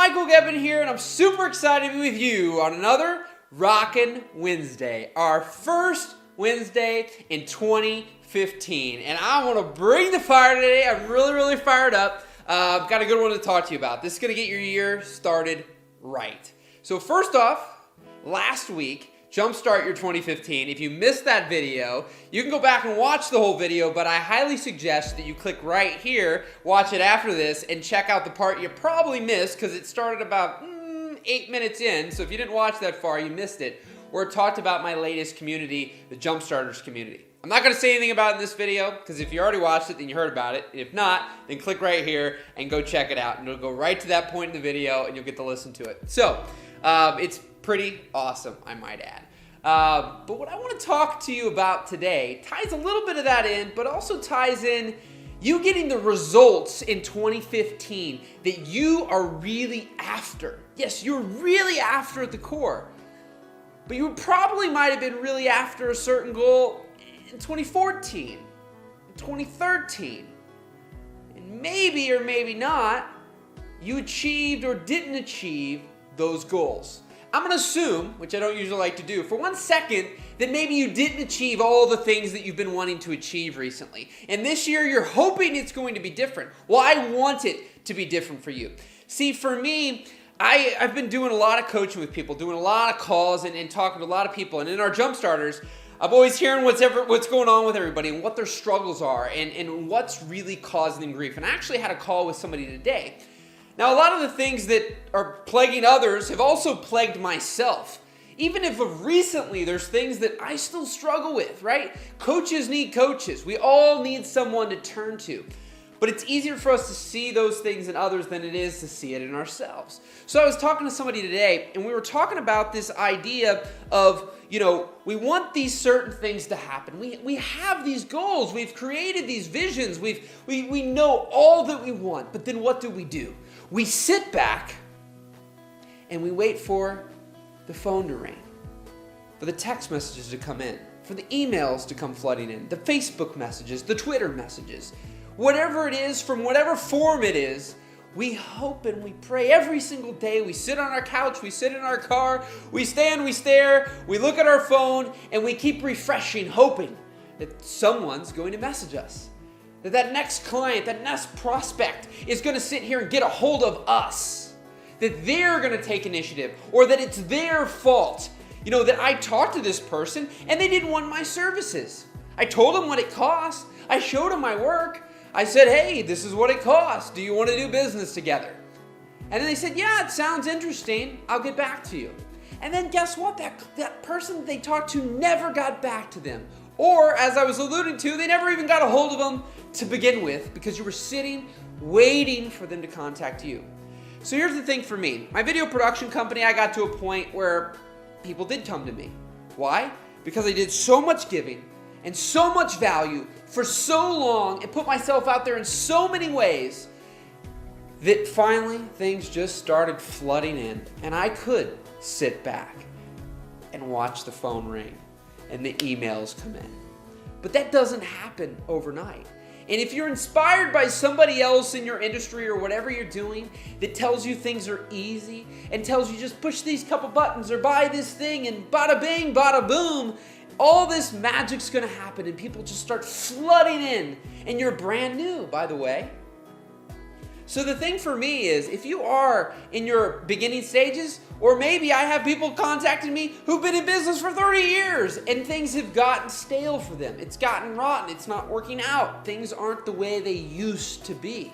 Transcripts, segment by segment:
Michael Gebbin here, and I'm super excited to be with you on another Rockin' Wednesday, our first Wednesday in 2015. And I want to bring the fire today. I'm really fired up. I've got a good one to talk to you about. This is going to get your year started right. So first off, last week, Jumpstart your 2015. If you missed that video, you can go back and watch the whole video, but I highly suggest that you click right here, watch it after this, and check out the part you probably missed because it started about 8 minutes in. So if you didn't watch that far, you missed it. Where it talked about my latest community, the Jumpstarters community. I'm not going to say anything about it in this video because if you already watched it, then you heard about it. If not, then click right here and go check it out. And it'll go right to that point in the video and you'll get to listen to it. So, it's pretty awesome, I might add. But what I want to talk to you about today ties a little bit of that in, but also ties in you getting the results in 2015 that you are really after. Yes, you're really after at the core. But you probably might have been really after a certain goal in 2014, 2013. And maybe or maybe not, you achieved or didn't achieve those goals. I'm going to assume, which I don't usually like to do, for 1 second, that maybe you didn't achieve all the things that you've been wanting to achieve recently. And this year, you're hoping it's going to be different. Well, I want it to be different for you. See, for me, I've been doing a lot of coaching with people, doing a lot of calls and talking to a lot of people. And in our Jumpstarters, I'm always hearing what's going on with everybody and what their struggles are and what's really causing them grief. And I actually had a call with somebody today. Now, a lot of the things that are plaguing others have also plagued myself. Even if recently there's things that I still struggle with, right? Coaches need coaches. We all need someone to turn to. But it's easier for us to see those things in others than it is to see it in ourselves. So I was talking to somebody today, and we were talking about this idea of, we want these certain things to happen. We have these goals. We've created these visions. We know all that we want. But then what do? We sit back and we wait for the phone to ring, for the text messages to come in, for the emails to come flooding in, the Facebook messages, the Twitter messages. Whatever it is, from whatever form it is, we hope and we pray every single day. We sit on our couch, we sit in our car, we stand, we stare, we look at our phone, and we keep refreshing, hoping that someone's going to message us. That next client, that next prospect is going to sit here and get a hold of us. That they're going to take initiative, or that it's their fault. That I talked to this person and they didn't want my services. I told them what it cost. I showed them my work. I said, hey, this is what it costs. Do you want to do business together? And then they said, yeah, it sounds interesting. I'll get back to you. And then guess what? That person they talked to never got back to them. Or, as I was alluding to, they never even got a hold of them to begin with because you were sitting, waiting for them to contact you. So here's the thing for me. My video production company, I got to a point where people did come to me. Why? Because I did so much giving and so much value for so long and put myself out there in so many ways that finally things just started flooding in and I could sit back and watch the phone ring and the emails come in. But that doesn't happen overnight. And if you're inspired by somebody else in your industry or whatever you're doing that tells you things are easy and tells you just push these couple buttons or buy this thing and bada bing, bada boom, all this magic's going to happen and people just start flooding in and you're brand new, by the way. So the thing for me is if you are in your beginning stages, or maybe I have people contacting me who've been in business for 30 years and things have gotten stale for them. It's gotten rotten. It's not working out. Things aren't the way they used to be.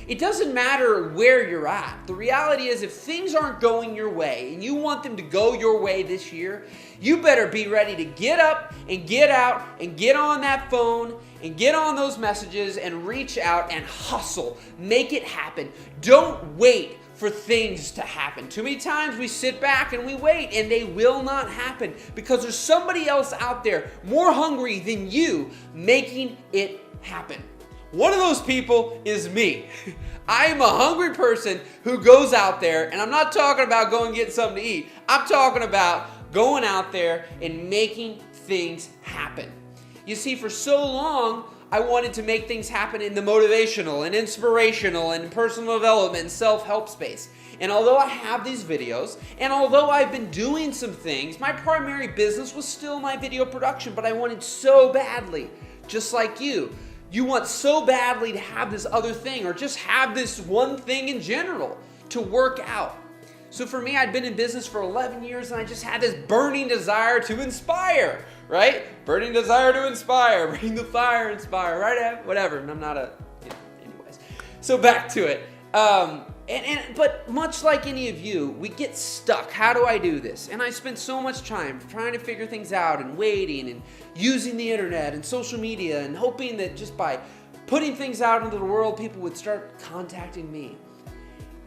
It doesn't matter where you're at. The reality is if things aren't going your way and you want them to go your way this year, you better be ready to get up and get out and get on that phone and get on those messages and reach out and hustle. Make it happen. Don't wait for things to happen. Too many times we sit back and we wait and they will not happen because there's somebody else out there more hungry than you making it happen. One of those people is me. I am a hungry person who goes out there, and I'm not talking about going and getting something to eat. I'm talking about going out there and making things happen. You see, for so long, I wanted to make things happen in the motivational and inspirational and personal development and self-help space. And although I have these videos, and although I've been doing some things, my primary business was still my video production, but I wanted so badly, just like you. You want so badly to have this other thing, or just have this one thing in general to work out. So for me, I'd been in business for 11 years, and I just had this burning desire to inspire, right? Burning desire to inspire, bring the fire, inspire, right? Whatever, and I'm not anyways. So back to it. But much like any of you, we get stuck. How do I do this? And I spent so much time trying to figure things out and waiting and using the internet and social media and hoping that just by putting things out into the world, people would start contacting me.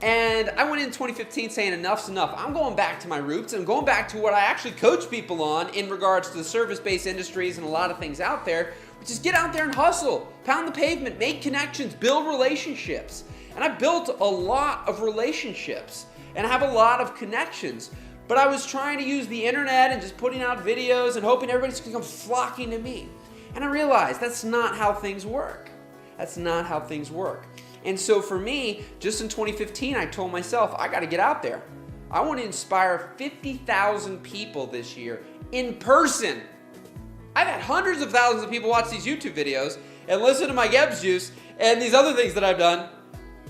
And I went in 2015 saying enough's enough. I'm going back to my roots and going back to what I actually coach people on in regards to the service-based industries and a lot of things out there, which is get out there and hustle, pound the pavement, make connections, build relationships. And I built a lot of relationships and I have a lot of connections. But I was trying to use the internet and just putting out videos and hoping everybody's going to come flocking to me. And I realized that's not how things work. That's not how things work. And so for me, just in 2015, I told myself, I got to get out there. I want to inspire 50,000 people this year in person. I've had hundreds of thousands of people watch these YouTube videos and listen to my Gebs Juice and these other things that I've done,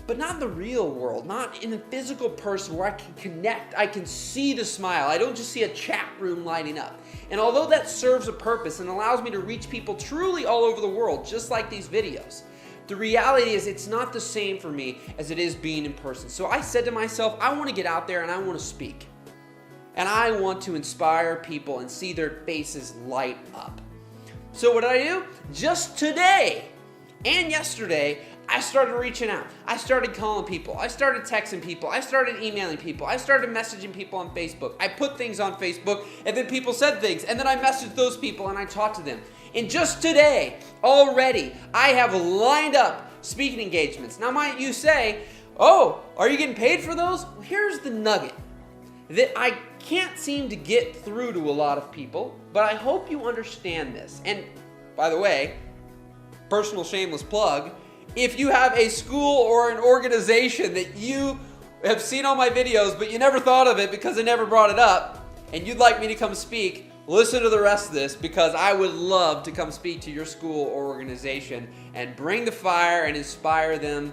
but not in the real world, not in a physical person where I can connect, I can see the smile. I don't just see a chat room lighting up. And although that serves a purpose and allows me to reach people truly all over the world, just like these videos, the reality is it's not the same for me as it is being in person. So I said to myself, I want to get out there and I want to speak. And I want to inspire people and see their faces light up. So what did I do? Just today and yesterday, I started reaching out. I started calling people. I started texting people. I started emailing people. I started messaging people on Facebook. I put things on Facebook and then people said things. And then I messaged those people and I talked to them. And just today, already, I have lined up speaking engagements. Now, might you say, oh, are you getting paid for those? Well, here's the nugget that I can't seem to get through to a lot of people, but I hope you understand this. And by the way, personal shameless plug, if you have a school or an organization that you have seen all my videos, but you never thought of it because I never brought it up, and you'd like me to come speak, listen to the rest of this because I would love to come speak to your school or organization and bring the fire and inspire them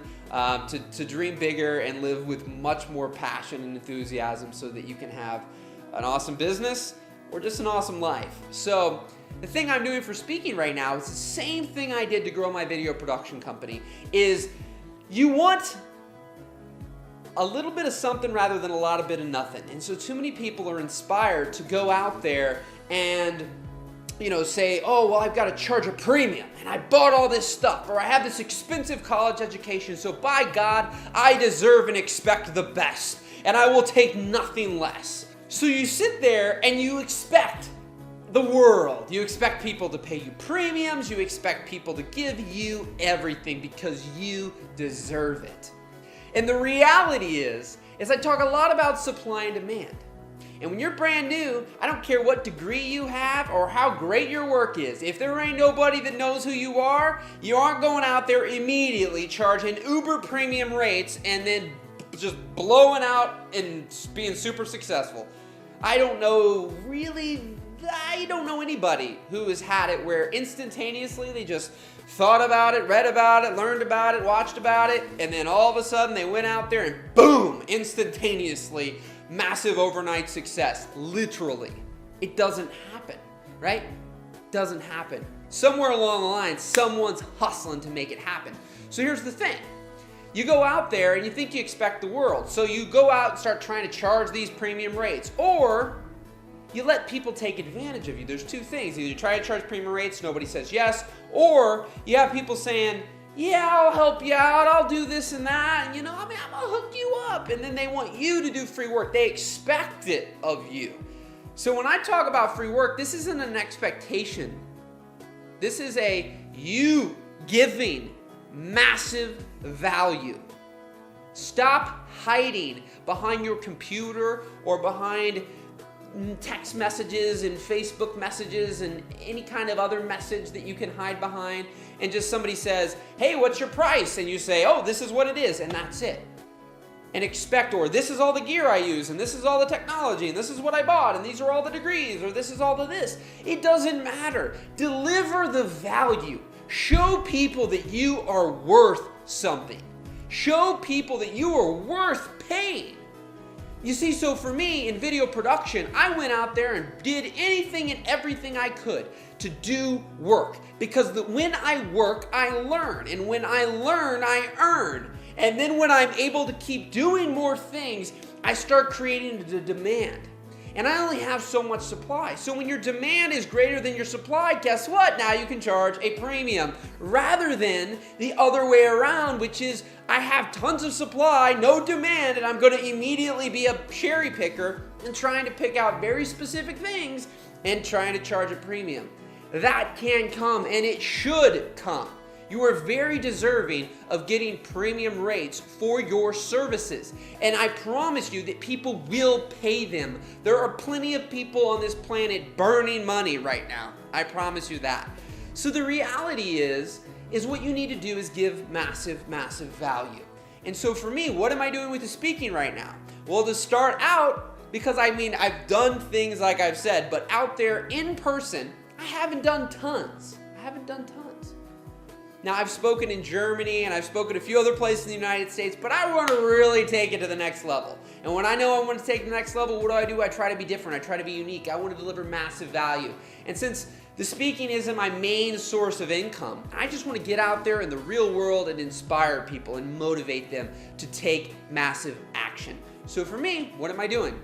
to dream bigger and live with much more passion and enthusiasm so that you can have an awesome business or just an awesome life. So the thing I'm doing for speaking right now is the same thing I did to grow my video production company. Is you want a little bit of something rather than a lot of bit of nothing. And so too many people are inspired to go out there and say, oh, well, I've got to charge a premium and I bought all this stuff, or I have this expensive college education, so by God, I deserve and expect the best and I will take nothing less. So you sit there and you expect the world. You expect people to pay you premiums. You expect people to give you everything because you deserve it. And the reality is I talk a lot about supply and demand. And when you're brand new, I don't care what degree you have or how great your work is. If there ain't nobody that knows who you aren't going out there immediately charging uber premium rates and then just blowing out and being super successful. I don't know anybody who has had it where instantaneously they just thought about it, read about it, learned about it, watched about it, and then all of a sudden they went out there and boom, instantaneously, massive overnight success. Literally. It doesn't happen, right? It doesn't happen. Somewhere along the line, someone's hustling to make it happen. So here's the thing. You go out there and you think you expect the world. So you go out and start trying to charge these premium rates, or you let people take advantage of you. There's two things. Either you try to charge premium rates, nobody says yes, or you have people saying, yeah, I'll help you out, I'll do this and that, and I'm gonna hook you up. And then they want you to do free work. They expect it of you. So when I talk about free work, this isn't an expectation. This is a you giving massive value. Stop hiding behind your computer or behind text messages and Facebook messages and any kind of other message that you can hide behind, and just somebody says, hey, what's your price? And you say, oh, this is what it is, and that's it. And expect, or this is all the gear I use, and this is all the technology, and this is what I bought, and these are all the degrees, or this is all the this. It doesn't matter. Deliver the value. Show people that you are worth something. Show people that you are worth paying. You see, so for me in video production, I went out there and did anything and everything I could to do work. Because when I work, I learn. And when I learn, I earn. And then when I'm able to keep doing more things, I start creating the demand. And I only have so much supply. So when your demand is greater than your supply, guess what? Now you can charge a premium rather than the other way around, which is I have tons of supply, no demand, and I'm going to immediately be a cherry picker and trying to pick out very specific things and trying to charge a premium. That can come, and it should come. You are very deserving of getting premium rates for your services. And I promise you that people will pay them. There are plenty of people on this planet burning money right now. I promise you that. So the reality is what you need to do is give massive, massive value. And so for me, what am I doing with the speaking right now? Well, to start out, because I've done things like I've said, but out there in person, I haven't done tons. Now, I've spoken in Germany and I've spoken a few other places in the United States, but I want to really take it to the next level. And when I know I want to take it to the next level, what do? I try to be different. I try to be unique. I want to deliver massive value. And since the speaking isn't my main source of income, I just want to get out there in the real world and inspire people and motivate them to take massive action. So for me, what am I doing?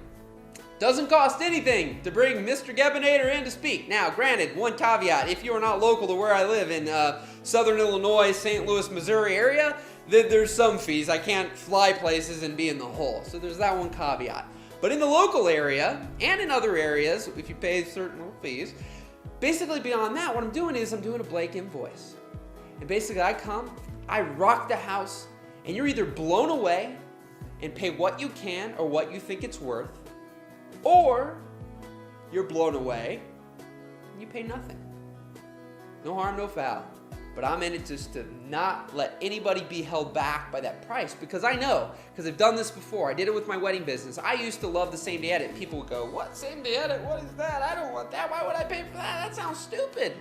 Doesn't cost anything to bring Mr. Gebinator in to speak. Now, granted, one caveat, if you are not local to where I live in Southern Illinois, St. Louis, Missouri area, then there's some fees. I can't fly places and be in the hole. So there's that one caveat. But in the local area and in other areas, if you pay certain fees, basically beyond that, what I'm doing is I'm doing a Blake invoice. And basically I come, I rock the house, and you're either blown away and pay what you can or what you think it's worth, or you're blown away and you pay nothing. No harm, no foul. But I'm in it just to not let anybody be held back by that price, because I know, because I've done this before. I did it with my wedding business. I used to love the same day edit. People would go, what, same day edit? What is that? I don't want that. Why would I pay for that? That sounds stupid.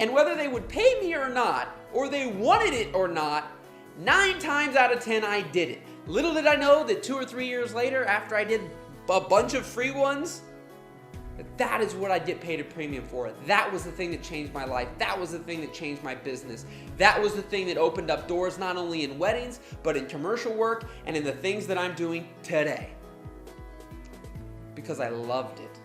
And whether they would pay me or not, or they wanted it or not, 9 times out of 10 I did it. Little did I know that 2 or 3 years later, after I did a bunch of free ones, that is what I get paid a premium for. That was the thing that changed my life. That was the thing that changed my business. That was the thing that opened up doors not only in weddings, but in commercial work and in the things that I'm doing today. Because I loved it.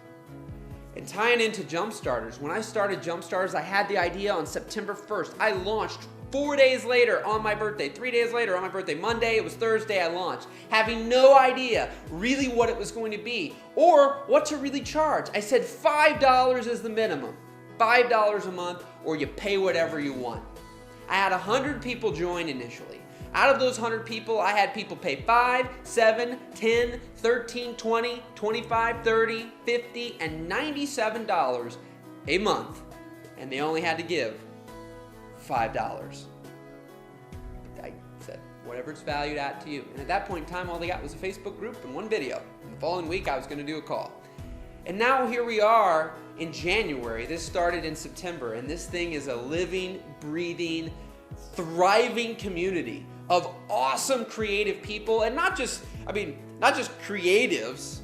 And tying into Jumpstarters, when I started Jumpstarters, I had the idea on September 1st. I launched 4 days later on my birthday, 3 days later on my birthday, Monday, it was Thursday, I launched, having no idea really what it was going to be or what to really charge. I said $5 is the minimum, $5 a month, or you pay whatever you want. I had 100 people join initially. Out of those 100 people, I had people pay $5, $7, $10, $13, $20, $25, $30, $50, and $97 a month, and they only had to give $5. I said, whatever it's valued at to you. And at that point in time, all they got was a Facebook group and one video. And the following week, I was going to do a call. And now here we are in January. This started in September, and this thing is a living, breathing, thriving community of awesome creative people. And not just creatives.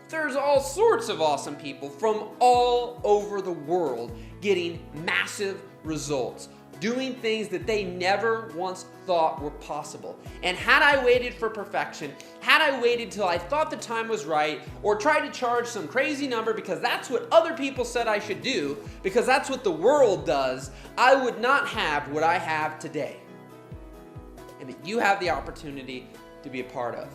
There's all sorts of awesome people from all over the world getting massive results, doing things that they never once thought were possible. And had I waited for perfection, had I waited till I thought the time was right, or tried to charge some crazy number because that's what other people said I should do, because that's what the world does, I would not have what I have today. And that you have the opportunity to be a part of.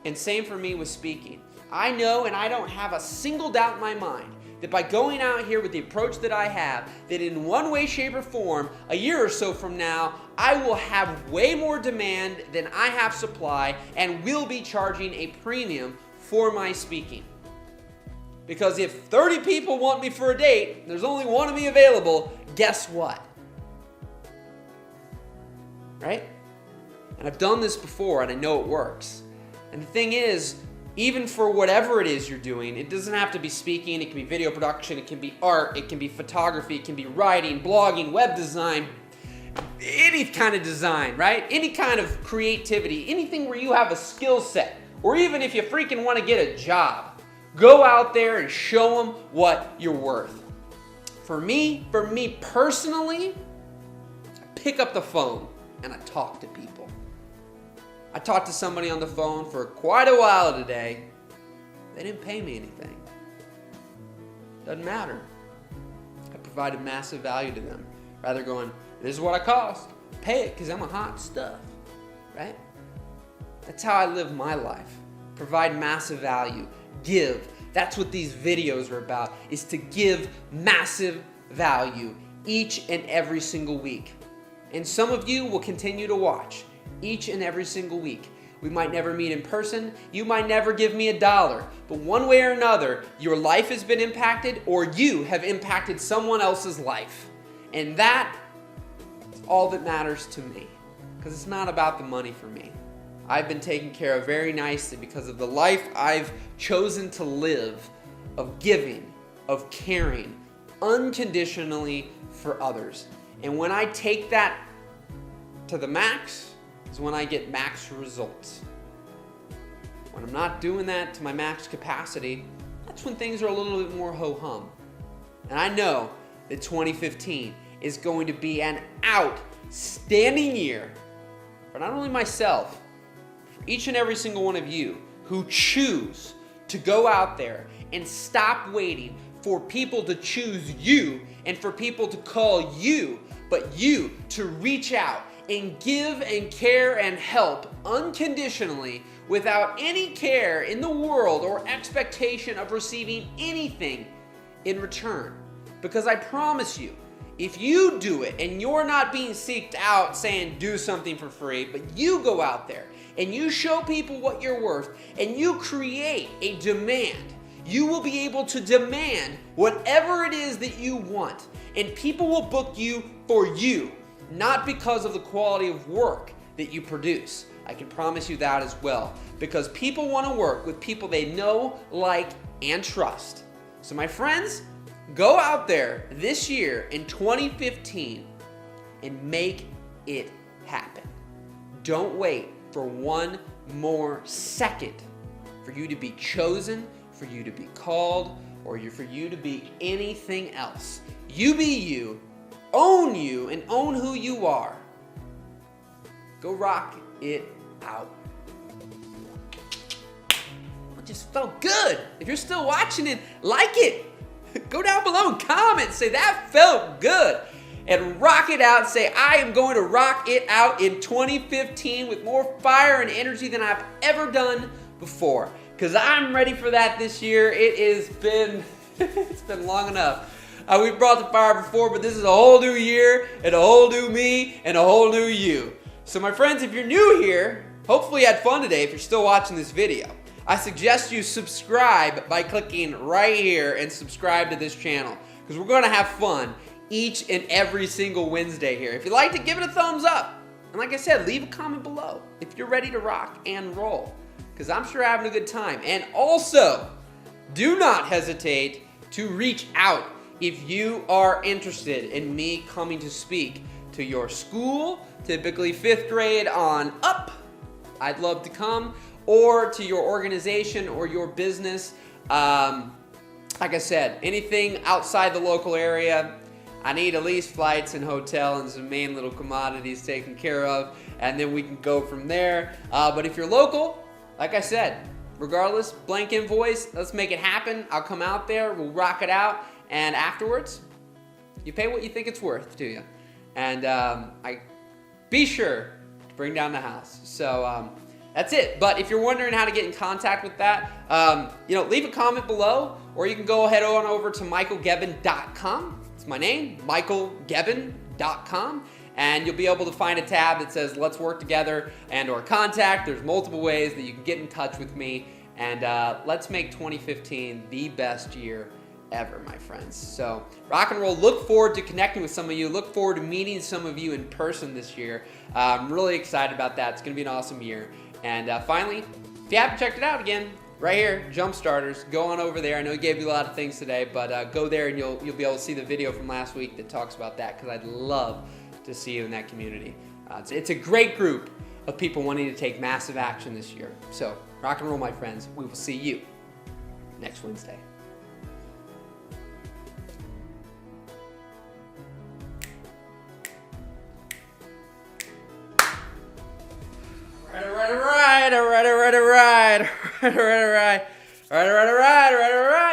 And same for me with speaking. I know, and I don't have a single doubt in my mind, that by going out here with the approach that I have, that in one way, shape, or form, a year or so from now, I will have way more demand than I have supply and will be charging a premium for my speaking. Because if 30 people want me for a date, and there's only one of me available, guess what? Right? And I've done this before and I know it works. And the thing is, even for whatever it is you're doing, it doesn't have to be speaking, it can be video production, it can be art, it can be photography, it can be writing, blogging, web design, any kind of design, right? Any kind of creativity, anything where you have a skill set, or even if you freaking want to get a job, go out there and show them what you're worth. For me personally, I pick up the phone and I talk to people. I talked to somebody on the phone for quite a while today. They didn't pay me anything. Doesn't matter. I provided massive value to them. Rather going, this is what I cost. Pay it because I'm a hot stuff. Right? That's how I live my life. Provide massive value. Give. That's what these videos are about, is to give massive value each and every single week. And some of you will continue to watch each and every single week. We might never meet in person. You might never give me $1. But one way or another, your life has been impacted or you have impacted someone else's life. And that is all that matters to me. Because it's not about the money for me. I've been taken care of very nicely because of the life I've chosen to live, of giving, of caring unconditionally for others. And when I take that to the max is when I get max results. When I'm not doing that to my max capacity, that's when things are a little bit more ho-hum. And I know that 2015 is going to be an outstanding year for not only myself, for each and every single one of you who choose to go out there and stop waiting for people to choose you and for people to call you, but you to reach out and give and care and help unconditionally without any care in the world or expectation of receiving anything in return. Because I promise you, if you do it and you're not being seeked out saying do something for free, but you go out there and you show people what you're worth and you create a demand, you will be able to demand whatever it is that you want. And people will book you for you, not because of the quality of work that you produce. I can promise you that as well. Because people want to work with people they know, like, and trust. So my friends, go out there this year in 2015 and make it happen. Don't wait for one more second for you to be chosen, for you to be called, or for you to be anything else. You be you, and own who you are. Go rock it out. It just felt good. If you're still watching it, like it. Go down below and comment. Say that felt good. And rock it out. Say I am going to rock it out in 2015 with more fire and energy than I've ever done before. Because I'm ready for that this year. It's been long enough. We've brought the fire before, but this is a whole new year and a whole new me and a whole new you. So my friends, if you're new here, hopefully you had fun today if you're still watching this video. I suggest you subscribe by clicking right here and subscribe to this channel because we're going to have fun each and every single Wednesday here. If you liked it, give it a thumbs up. And like I said, leave a comment below if you're ready to rock and roll because I'm sure having a good time. And also, do not hesitate to reach out if you are interested in me coming to speak to your school, typically 5th grade on up. I'd love to come. Or to your organization or your business. Like I said, anything outside the local area, I need at least flights and hotel and some main little commodities taken care of, and then we can go from there. But if you're local, like I said, regardless, blank invoice, let's make it happen. I'll come out there, we'll rock it out, and afterwards, you pay what you think it's worth to you. And I be sure to bring down the house. So that's it. But if you're wondering how to get in contact with that, leave a comment below, or you can go ahead on over to michaelgebben.com. It's my name, michaelgebben.com, and you'll be able to find a tab that says Let's Work Together and or Contact. There's multiple ways that you can get in touch with me, And let's make 2015 the best year ever, my friends. So rock and roll. Look forward to connecting with some of you. Look forward to meeting some of you in person this year. I'm really excited about that. It's going to be an awesome year. And finally, if you haven't checked it out again, right here, Jump Starters, go on over there. I know he gave you a lot of things today, but go there and you'll be able to see the video from last week that talks about that, because I'd love to see you in that community. It's a great group of people wanting to take massive action this year. So rock and roll, my friends. We will see you next Wednesday. All right.